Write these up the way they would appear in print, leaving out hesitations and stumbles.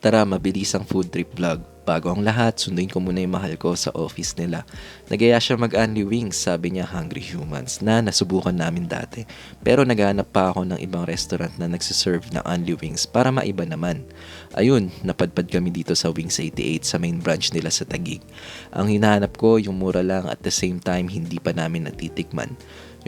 Tara, mabilis ang food trip vlog. Bago ang lahat, sunduin ko muna yung mahal ko sa office nila. Nagaya siya mag-Only Wings, sabi niya Hungry Humans, na nasubukan namin dati. Pero naghanap pa ako ng ibang restaurant na nagsiserve ng Only Wings para maiba naman. Ayun, napadpad kami dito sa Wings 88 sa main branch nila sa Taguig. Ang hinahanap ko, yung mura lang at the same time hindi pa namin natitikman.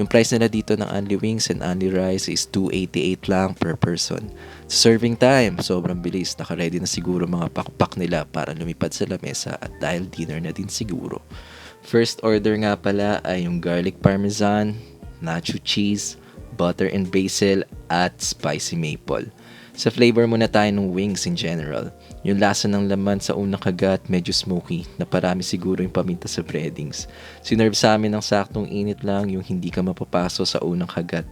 Yung price nila dito ng Only Wings and Only Rice is 288 lang per person. Sa serving time, sobrang bilis. Naka-ready na siguro mga pakpak nila para lumipad sa lamesa at dahil dinner na din siguro. First order nga pala ay yung garlic parmesan, nacho cheese, butter and basil at spicy maple. Sa flavor muna tayo ng wings in general. Yung lasa ng laman sa unang kagat medyo smoky na parami siguro yung paminta sa breadings. Sinerve sa amin ng saktong init lang yung hindi ka mapapaso sa unang kagat.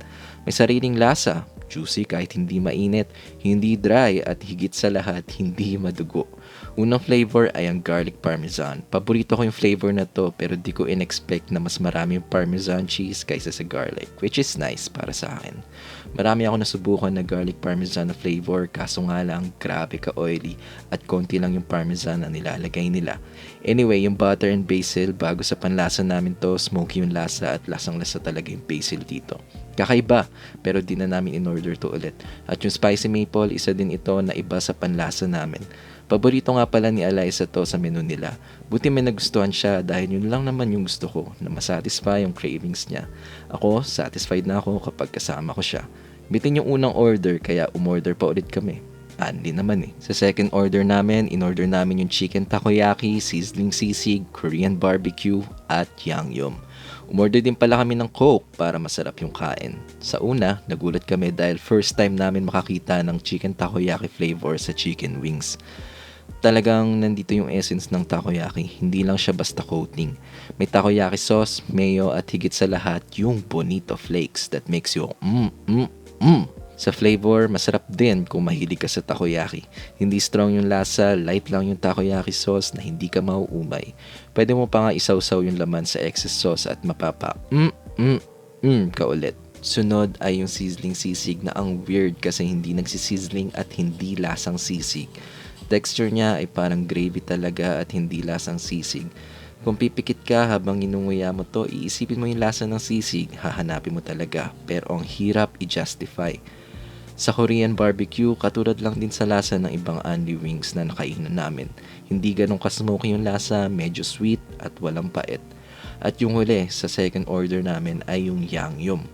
May sariling lasa, juicy kahit hindi mainit, hindi dry at higit sa lahat hindi madugo. Unang flavor ay ang garlic parmesan. Paborito ko yung flavor na to pero di ko in-expect na mas marami yung parmesan cheese kaysa sa garlic, which is nice para sa akin. Marami ako nasubukan na garlic parmesan na flavor kaso nga lang grabe ka oily at konti lang yung parmesan na nilalagay nila. Anyway, yung butter and basil bago sa panlasa namin to, smoky yung lasa at lasang-lasa talaga yung basil dito. Kakaiba, pero di na namin in-order to ulit. At yung spicy maple, isa din ito na iba sa panlasa namin. Paborito nga pala ni Eliza to sa menu nila. Buti may nagustuhan siya dahil yun lang naman yung gusto ko na masatisfy yung cravings niya. Ako, satisfied na ako kapag kasama ko siya. Bitin yung unang order kaya umorder pa ulit kami. Anli naman eh. Sa second order namin, in-order namin yung chicken takoyaki, sizzling sisig, Korean barbecue, at yangyum. Umorder din pala kami ng Coke para masarap yung kain. Sa una, nagulat kami dahil first time namin makakita ng chicken takoyaki flavor sa chicken wings. Talagang nandito yung essence ng takoyaki, hindi lang siya basta coating. May takoyaki sauce, mayo at higit sa lahat yung bonito flakes that makes you Sa flavor, masarap din kung mahilig ka sa takoyaki. Hindi strong yung lasa, light lang yung takoyaki sauce na hindi ka mauumay. Pwede mo pa nga isawsaw yung laman sa excess sauce at mapapa ka ulit. Sunod ay yung sizzling sisig na ang weird kasi hindi nagsisizzling at hindi lasang sisig. Texture niya ay parang gravy talaga at hindi lasang sisig. Kung pipikit ka habang inunguya mo to, iisipin mo yung lasa ng sisig, hahanapin mo talaga. Pero ang hirap i-justify. Sa Korean barbecue, katulad lang din sa lasa ng ibang Only Wings na nakainan namin. Hindi ganun ka-smoky yung lasa, medyo sweet at walang pait. At yung huli, sa second order namin ay yung yangyum.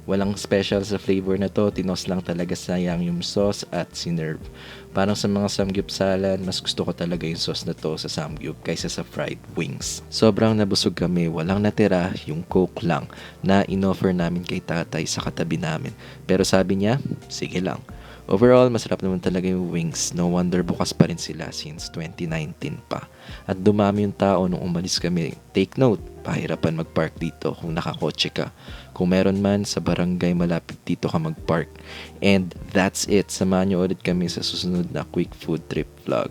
Walang special sa flavor na to, tinos lang talaga sa yangyum sauce at sinerve. Parang sa mga samgyupsalan, mas gusto ko talaga yung sauce na to sa samgyup kaysa sa fried wings. Sobrang nabusog kami, walang natira, yung Coke lang na inoffer namin kay tatay sa katabi namin. Pero sabi niya, sige lang. Overall, masarap naman talaga yung wings. No wonder bukas pa rin sila since 2019 pa. At dumami yung tao nung umalis kami. Take note, pahirapan mag-park dito kung nakakotse ka. Kung meron man, sa barangay malapit dito ka mag-park. And that's it. Samahan nyo ulit kami sa susunod na quick food trip vlog.